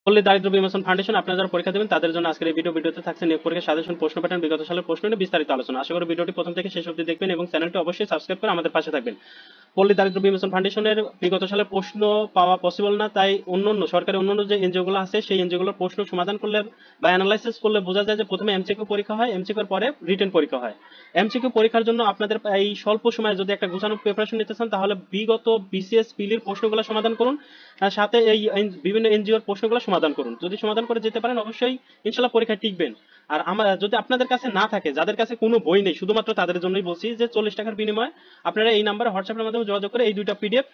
পল্লী দারিদ্র বিমোচন ফাউন্ডেশন আপনারা যারা পরীক্ষা দেবেন তাদের জন্য আজকের এই ভিডিওতে থাকছে নিয়োগ পরীক্ষা সাজেশন প্রশ্ন প্যাটার্ন বিগত সালের প্রশ্ন নিয়ে বিস্তারিত আলোচনা। আশা করি ভিডিওটি প্রথম থেকে শেষ অবধি দেখবেন এবং চ্যানেলটি অবশ্যই সাবস্ক্রাইব করে আমাদের পাশে থাকবেন। পল্লী দারিদ্র বিমোচন ফাউন্ডেশনের বিগত সালের প্রশ্ন পাওয়া পসিবল না, তাই অন্যান্য সরকারি অন্যান্য যে এনজিও গুলো আছে সেই এনজিও গুলোর প্রশ্ন সমাধান করলে বা অ্যানালাইসিস করলে বোঝা যায় যে প্রথমে এমসিকিউ পরীক্ষা হয়, এমসিকিউর পরে রিটেন পরীক্ষা হয়। এমসিকিউ পরীক্ষার জন্য আপনাদের এই স্বল্প সময়ে যদি একটা গোছানো প্রিপারেশন নিতে চান তাহলে বিগত বিসিএস পিলির প্রশ্নগুলো সমাধান করুন, আর সাথে এই বিভিন্ন এনজিওর প্রশ্নগুলো সমাধান করুন। যদি সমাধান করে যেতে পারেন অবশ্যই ইনশাল্লাহ পরীক্ষায় টিকবেন। আর আমার যদি আপনাদের কাছে না থাকে, যাদের কাছে কোনো বই নেই, শুধুমাত্র তাদের জন্যই বলছি যে 40 টাকার বিনিময়ে আপনারা এই নাম্বারে হোয়াটসঅ্যাপের মাধ্যমে যোগাযোগ করে এই দুইটা পিডিএফ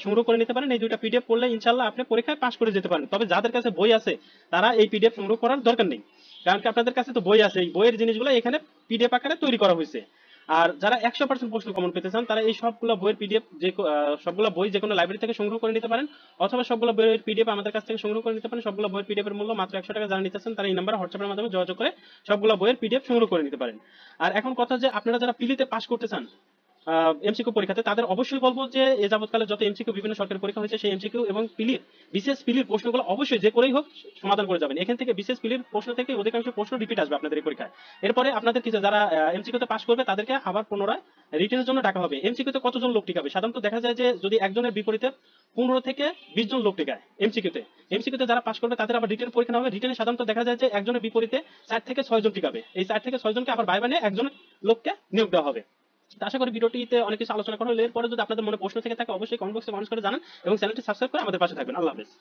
সংগ্রহ করে নিতে পারেন। এই দুইটা পিডিএফ পড়লে ইনশাল্লাহ আপনি পরীক্ষায় পাশ করে যেতে পারেন। তবে যাদের কাছে বই আছে তারা এই পিডিএফ সংগ্রহ করার দরকার নেই, কারণ কি আপনাদের কাছে তো বই আছে, এই বইয়ের জিনিসগুলো এখানে পিডিএফ আকারে তৈরি করা হয়েছে। আর যারা 100% প্রশ্ন কমন পেতে চান তারা এই সবগুলো বইয়ের পিডিএফ সবগুলো বই যে কোনো লাইব্রেরি থেকে সংগ্রহ করে নিতে পারেন, অথবা সবগুলো বইয়ের পিডিএফ আমাদের কাছ থেকে সংগ্রহ করে নিতে পারেন। সবগুলো বইয়ের পিডিএফ এর মূল্য মাত্র 100 টাকা। যারা নিতে চান তারা এই নাম্বারে হোয়াটসঅ্যাপের মাধ্যমে যোগাযোগ করে সবগুলো বইয়ের পিডিএফ সংগ্রহ করে নিতে পারেন। আর এখন কথা যে আপনারা যারা পিলিতে পাশ করতে চান এমসিকিউ পরীক্ষাতে, তাদের অবশ্যই বলবো যে এ যাবৎকালে যত এমসিকিউ বিভিন্ন সরকারি পরীক্ষা হয়েছে সেই এমসিকিউ এবং পিলির বিশেষ পিলির প্রশ্নগুলো অবশ্যই যে করেই হোক সমাধান করে যাবেন। এখান থেকে বিশেষ পিলির প্রশ্ন থেকে অধিকাংশ প্রশ্ন রিপিট আসবে আপনাদের এই পরীক্ষায়। এরপরে আপনাদের কিছু যারা এমসিকিউ তে পাশ করবে তাদেরকে আবার পুনরায় রিটেনের জন্য ডাকা হবে। এমসিকিউ তে কতজন লোক টিকাবে? সাধারণত দেখা যায় যে যদি একজনের বিপরীতে 15 থেকে 20 জন লোক টিকায় এমসিকিউ তে। এমসিকিউ তে যারা পাশ করবে তাদের আবার রিটেন পরীক্ষা নেওয়া হবে। রিটেনে সাধারণত দেখা যায় যে একজনের বিপরীতে 4 থেকে 6 জন টিকাবে। এই 4 থেকে 6 জনকে আবার ভাইবা নিয়ে একজন লোককে নিয়োগ দেওয়া হবে। তো আশা করি ভিডিওটিতে অনেক কিছু আলোচনা করা হলো। এরপরে যদি আপনাদের মনে প্রশ্ন থেকে থাকে অবশ্যই কমেন্ট বক্সে কমেন্ট করে জানান এবং চ্যানেলটি সাবস্ক্রাইব করে আমাদের পাশে থাকবেন। আল্লাহ হাফেজ।